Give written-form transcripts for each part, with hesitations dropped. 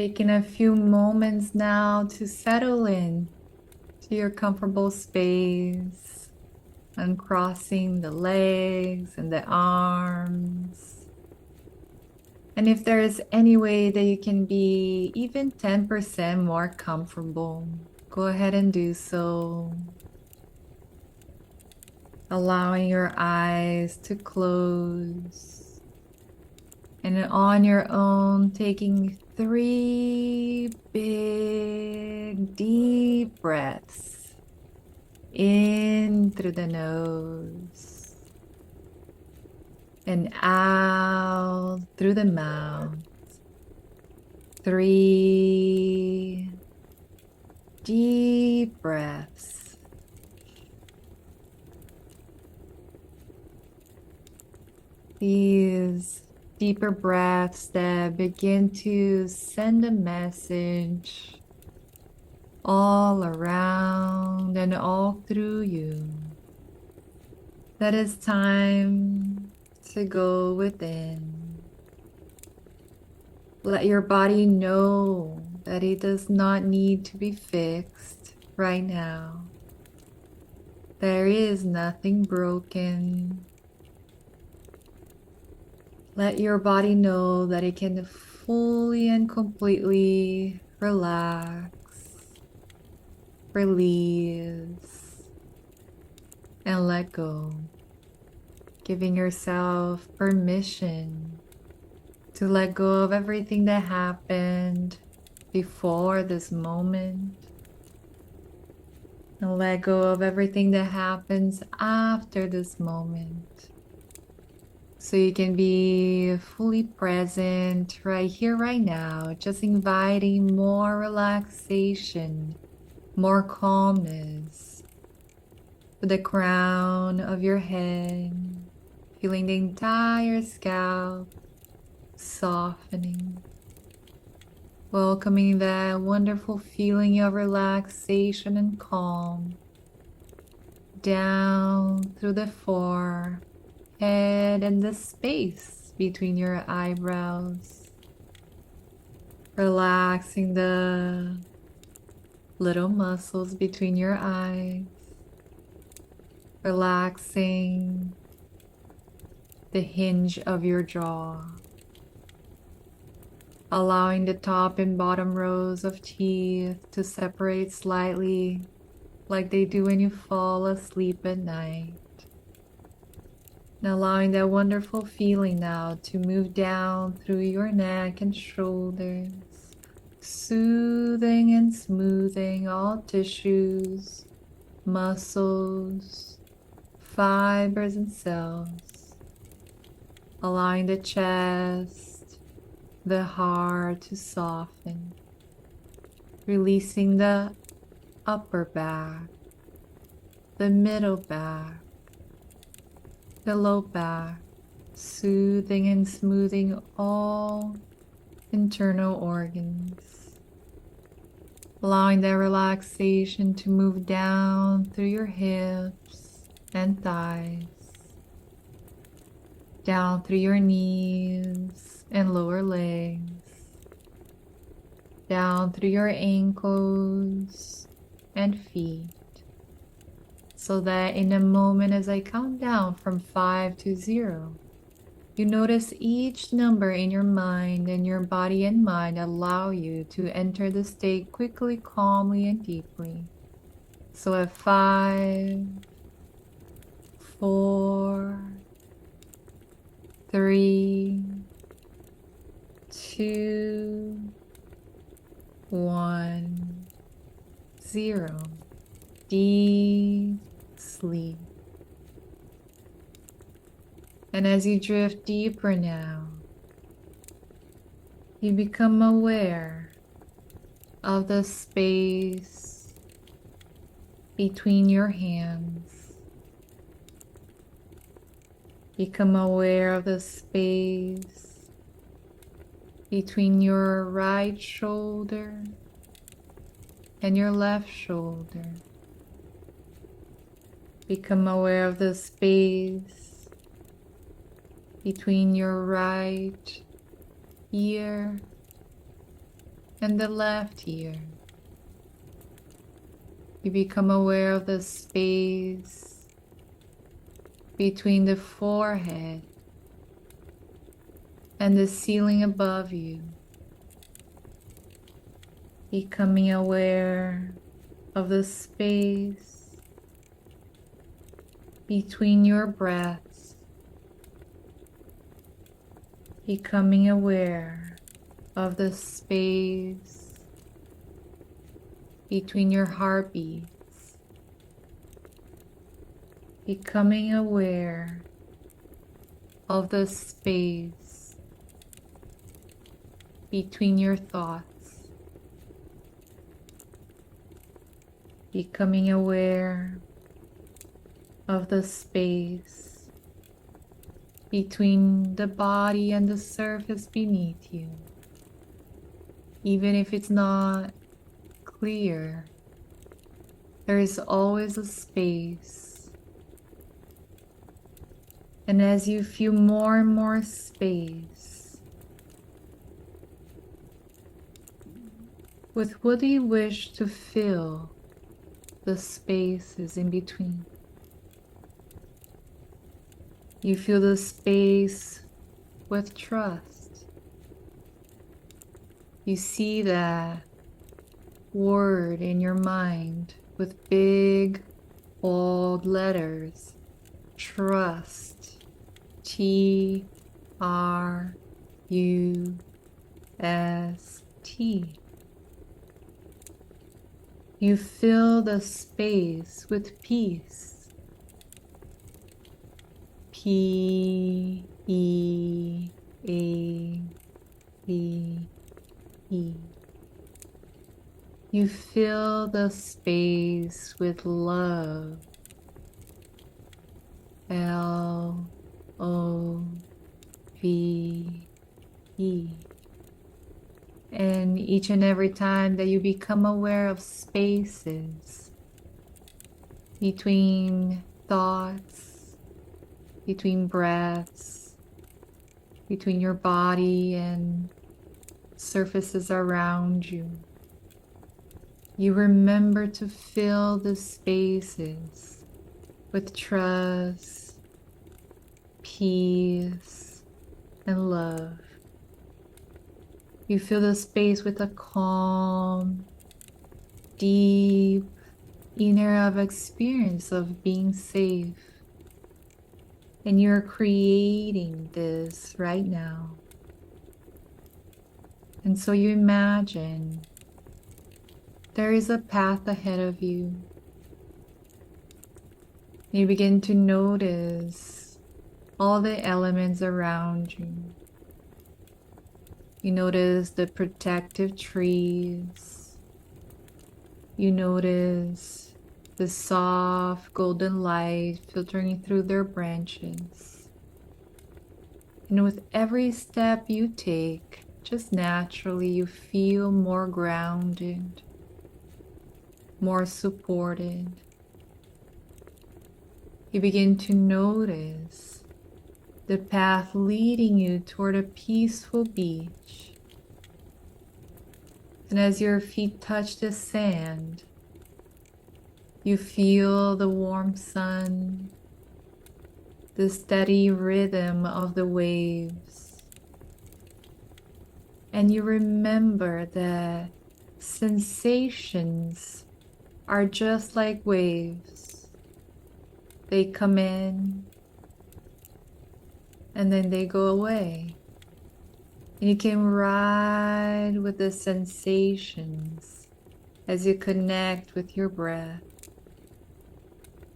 Taking a few moments now to settle in to your comfortable space, uncrossing the legs and the arms. And if there is any way that you can be even 10% more comfortable, go ahead and do so. Allowing your eyes to close. And on your own, taking 3 big, deep breaths in through the nose and out through the mouth. 3 deep breaths. These deeper breaths that begin to send a message all around and all through you. That it's time to go within. Let your body know that it does not need to be fixed right now. There is nothing broken. Let your body know that it can fully and completely relax, release, and let go. Giving yourself permission to let go of everything that happened before this moment. And let go of everything that happens after this moment. So you can be fully present right here, right now, just inviting more relaxation, more calmness to the crown of your head, feeling the entire scalp softening, welcoming that wonderful feeling of relaxation and calm down through the forehead and the space between your eyebrows, relaxing the little muscles between your eyes, relaxing the hinge of your jaw, allowing the top and bottom rows of teeth to separate slightly like they do when you fall asleep at night. And allowing that wonderful feeling now to move down through your neck and shoulders, soothing and smoothing all tissues, muscles, fibers, and cells. Allowing the chest, the heart to soften, releasing the upper back, the middle back, the low back, soothing and smoothing all internal organs, allowing that relaxation to move down through your hips and thighs, down through your knees and lower legs, down through your ankles and feet. So that in a moment, as I count down from 5 to 0, you notice each number in your mind, and your body and mind allow you to enter the state quickly, calmly, and deeply. So at 5, 4, 3, 2, 1, 0. Deep sleep. And as you drift deeper now, you become aware of the space between your hands. Become aware of the space between your right shoulder and your left shoulder. Become aware of the space between your right ear and the left ear. You become aware of the space between the forehead and the ceiling above you. Becoming aware of the space between your breaths. Becoming aware of the space between your heartbeats. Becoming aware of the space between your thoughts. Becoming aware of the space between the body and the surface beneath you. Even if it's not clear, there is always a space. And as you feel more and more space, with what do you wish to fill the spaces in between? You fill the space with trust. You see that word in your mind with big, bold letters. Trust. T-R-U-S-T. You fill the space with peace. P-E-A-C-E. You fill the space with love. L-O-V-E. And each and every time that you become aware of spaces between thoughts, between breaths, between your body and surfaces around you, you remember to fill the spaces with trust, peace, and love. You fill the space with a calm, deep, inner experience of being safe. And you're creating this right now. And so you imagine there is a path ahead of you. You begin to notice all the elements around you. You notice the protective trees. You notice the soft golden light filtering through their branches. And with every step you take, just naturally you feel more grounded, more supported. You begin to notice the path leading you toward a peaceful beach. And as your feet touch the sand, you feel the warm sun, the steady rhythm of the waves. And you remember that sensations are just like waves. They come in and then they go away. And you can ride with the sensations as you connect with your breath.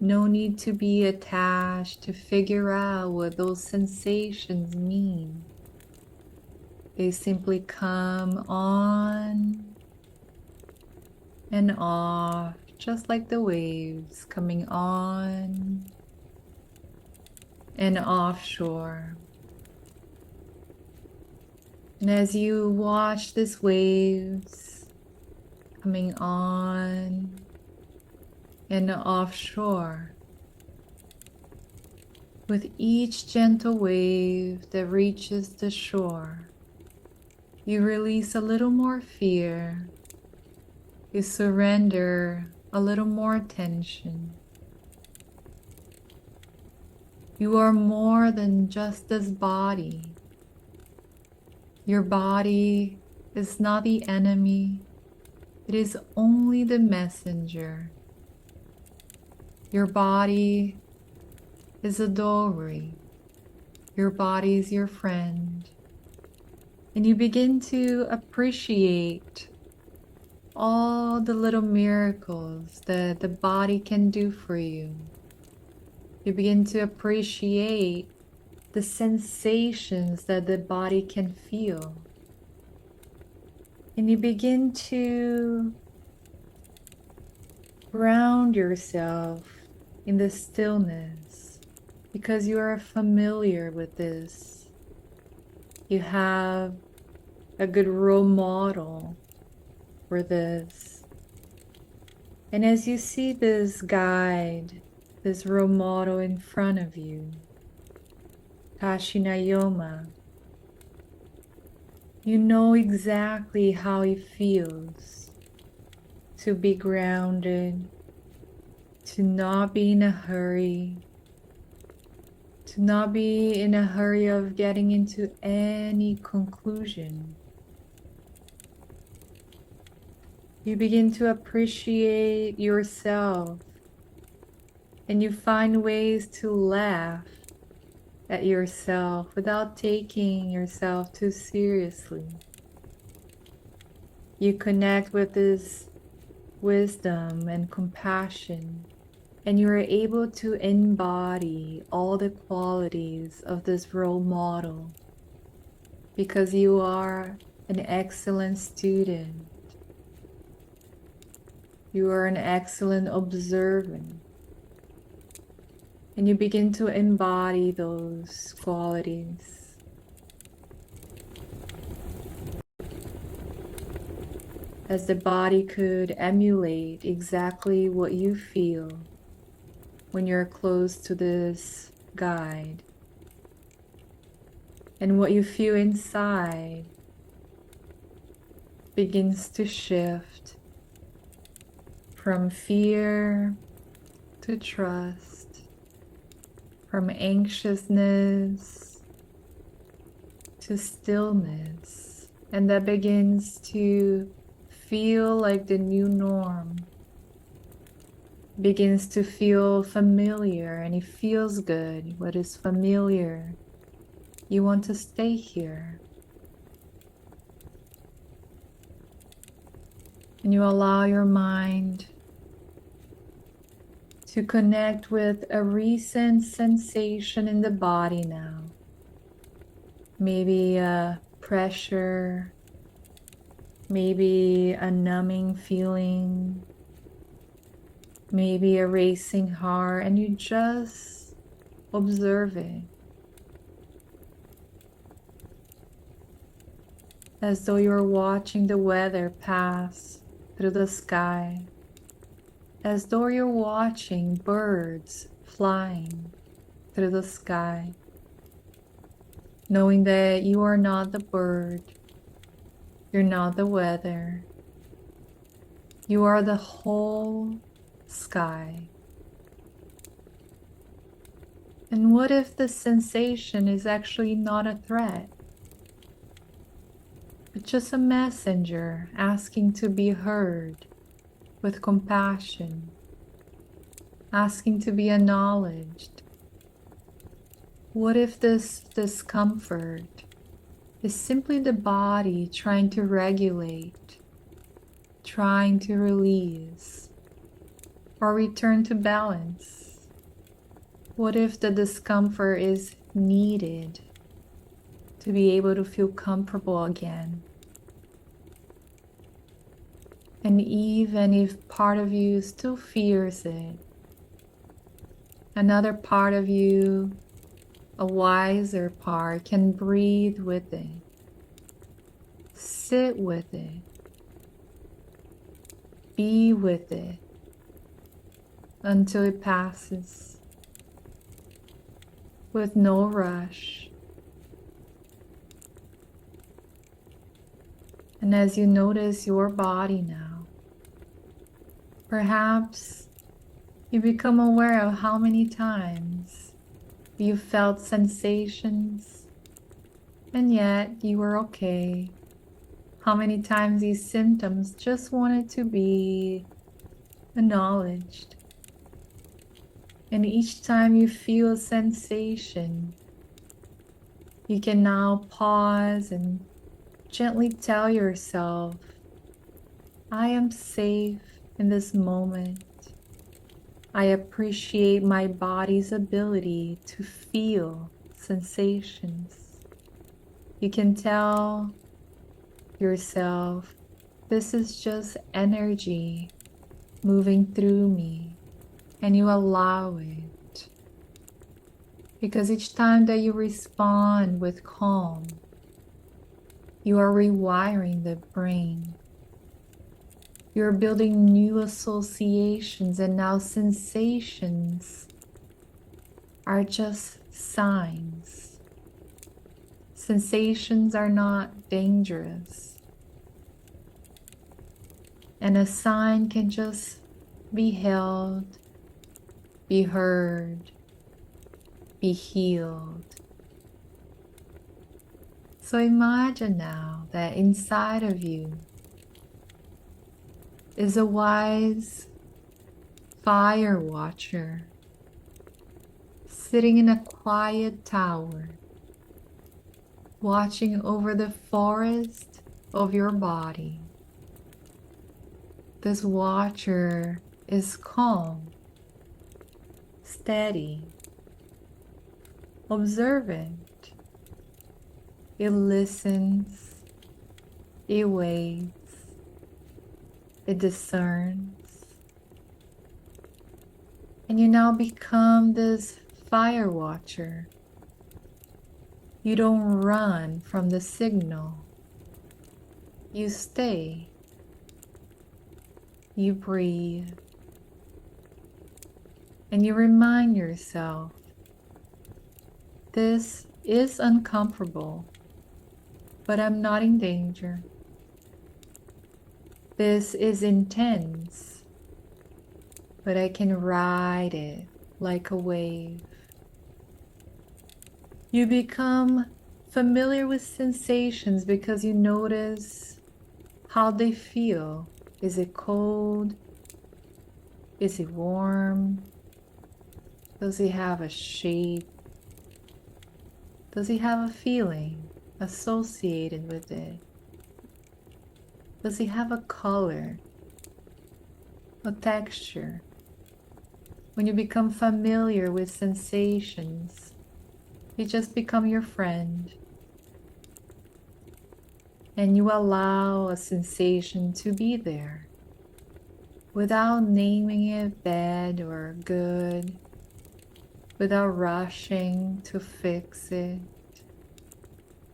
No need to be attached to figure out what those sensations mean. They simply come on and off, just like the waves coming on and offshore. And as you watch these waves coming on and offshore, with each gentle wave that reaches the shore, You release a little more fear. You surrender a little more tension. You are more than just this body. Your body is not the enemy. It is only the messenger. Your body is a doorway. Your body is your friend. And you begin to appreciate all the little miracles that the body can do for you. You begin to appreciate the sensations that the body can feel. And you begin to ground yourself in the stillness because you are familiar with this. You have a good role model for this. And as you see this guide, this role model in front of you, Kashinayoma, you know exactly how it feels to be grounded, to not be in a hurry, to not be in a hurry of getting into any conclusion. You begin to appreciate yourself and you find ways to laugh at yourself without taking yourself too seriously. You connect with this wisdom and compassion, and you are able to embody all the qualities of this role model because you are an excellent student. You are an excellent observer. And you begin to embody those qualities. As the body could emulate exactly what you feel when you're close to this guide. And what you feel inside begins to shift from fear to trust, from anxiousness to stillness, and that begins to feel like the new norm, begins to feel familiar, and it feels good. What is familiar? You want to stay here. And you allow your mind to connect with a recent sensation in the body now. Maybe a pressure, maybe a numbing feeling, maybe a racing heart, and you just observe it. As though you're watching the weather pass through the sky. As though you're watching birds flying through the sky, knowing that you are not the bird, you're not the weather, you are the whole sky. And what if the sensation is actually not a threat, but just a messenger asking to be heard with compassion, asking to be acknowledged? What if this discomfort is simply the body trying to regulate, trying to release, or return to balance? What if the discomfort is needed to be able to feel comfortable again? And even if part of you still fears it, another part of you, a wiser part, can breathe with it, sit with it, be with it until it passes with no rush. And as you notice your body now, perhaps you become aware of how many times you felt sensations and yet you were okay. How many times these symptoms just wanted to be acknowledged. And each time you feel a sensation, you can now pause and gently tell yourself, I am safe in this moment. I appreciate my body's ability to feel sensations. You can tell yourself, this is just energy moving through me, and you allow it. Because each time that you respond with calm, you are rewiring the brain. You're building new associations, and now sensations are just signs. Sensations are not dangerous. And a sign can just be held, be heard, be healed. So imagine now that inside of you is a wise fire watcher sitting in a quiet tower, watching over the forest of your body. This watcher is calm, steady, observant. It listens, it waits, it discerns. And you now become this fire watcher. You don't run from the signal. You stay. You breathe. And you remind yourself, this is uncomfortable, but I'm not in danger. This is intense, but I can ride it like a wave. You become familiar with sensations because you notice how they feel. Is it cold? Is it warm? Does it have a shape? Does it have a feeling associated with it? Does it have a color, a texture? When you become familiar with sensations, they just become your friend. And you allow a sensation to be there without naming it bad or good, without rushing to fix it,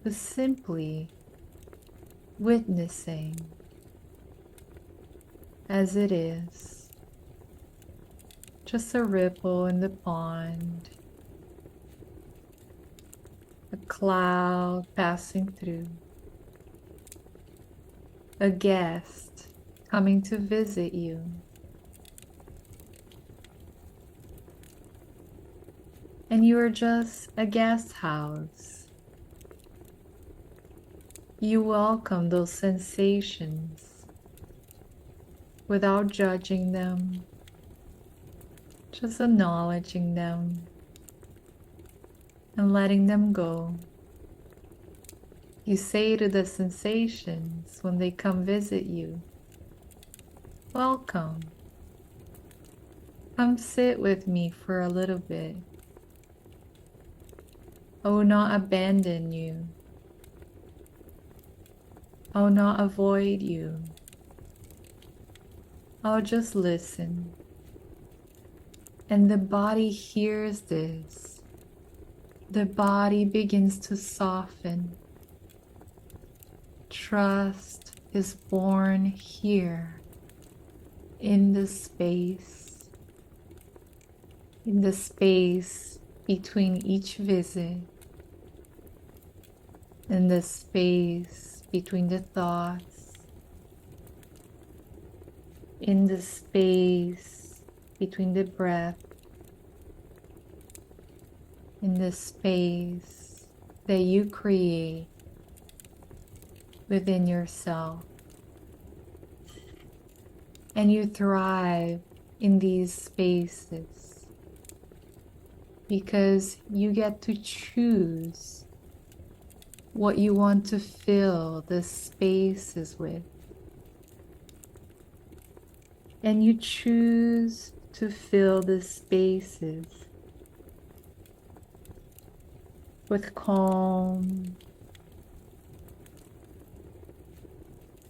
but simply witnessing as it is, just a ripple in the pond, a cloud passing through, a guest coming to visit you. And you are just a guest house. You welcome those sensations without judging them, just acknowledging them and letting them go. You say to the sensations when they come visit you, welcome. Come sit with me for a little bit. I will not abandon you. I will not avoid you. I'll just listen. And the body hears this. The body begins to soften. Trust is born here in the space between each visit, in the space between the thoughts, in the space between the breath, in the space that you create within yourself. And you thrive in these spaces because you get to choose what you want to fill the spaces with. And you choose to fill the spaces with calm,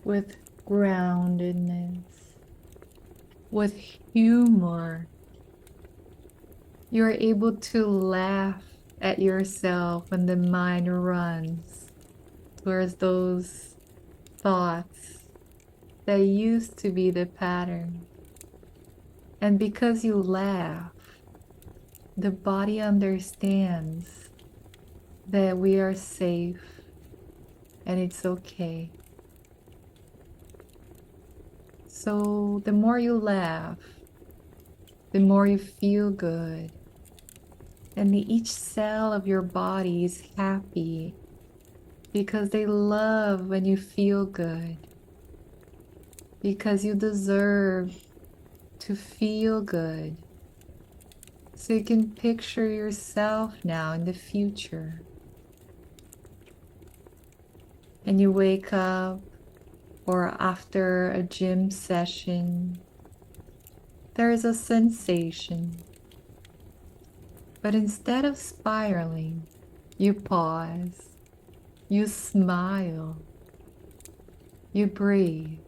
with groundedness, with humor. You're able to laugh at yourself when the mind runs towards those thoughts that used to be the pattern. And because you laugh, the body understands that we are safe and it's okay. So the more you laugh, the more you feel good. And each cell of your body is happy because they love when you feel good. Because you deserve to feel good. So you can picture yourself now in the future. And you wake up or after a gym session, there is a sensation. But instead of spiraling, you pause, you smile, you breathe,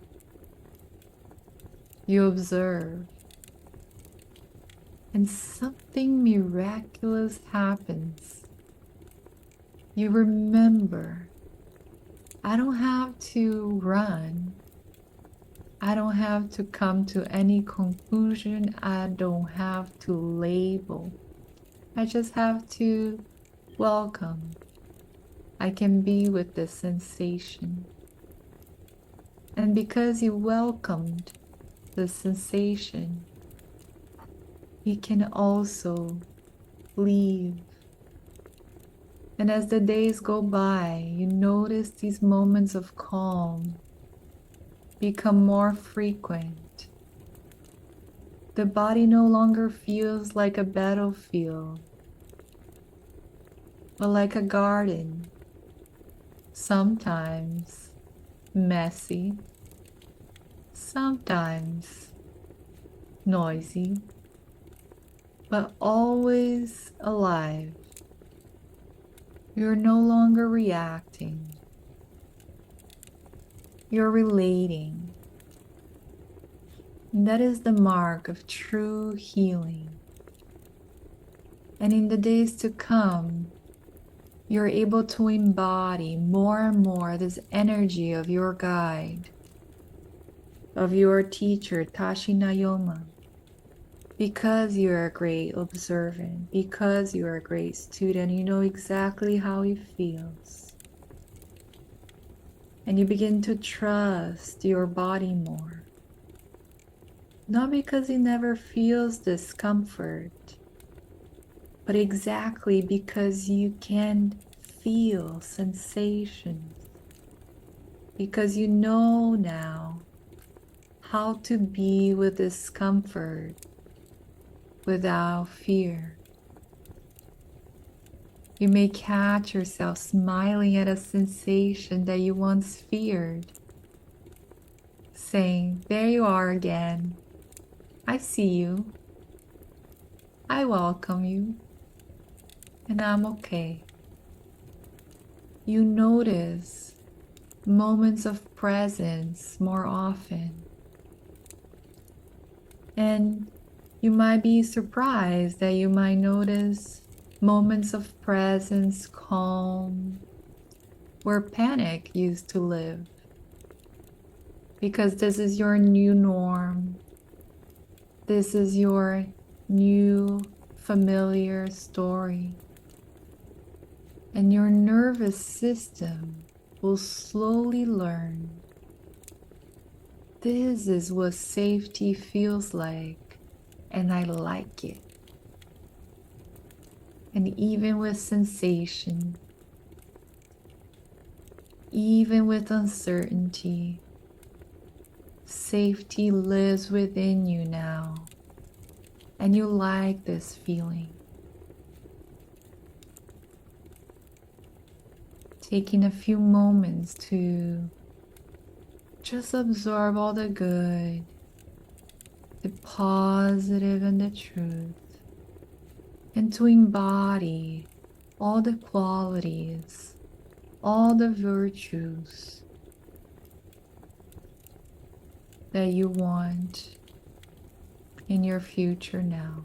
you observe, and something miraculous happens. You remember, I don't have to run. I don't have to come to any conclusion. I don't have to label. I just have to welcome. I can be with this sensation. And because you welcomed the sensation, you can also leave. And as the days go by, you notice these moments of calm become more frequent. The body no longer feels like a battlefield, but like a garden, sometimes messy, sometimes noisy, but always alive. You're no longer reacting. You're relating. And that is the mark of true healing. And in the days to come, you're able to embody more and more this energy of your guide, of your teacher, Tashi Nayoma, because you're a great observant, because you're a great student, you know exactly how he feels. And you begin to trust your body more. Not because he never feels discomfort, but exactly because you can feel sensations. Because you know now how to be with discomfort without fear. You may catch yourself smiling at a sensation that you once feared, saying, "There you are again. I see you. I welcome you. And I'm okay." You notice moments of presence more often. And you might be surprised that you might notice moments of presence, calm, where panic used to live. Because this is your new norm. This is your new familiar story. And your nervous system will slowly learn this is what safety feels like, and I like it. And even with sensation, even with uncertainty, safety lives within you now, and you like this feeling. Taking a few moments to just absorb all the good, the positive, and the truth, and to embody all the qualities, all the virtues that you want in your future now.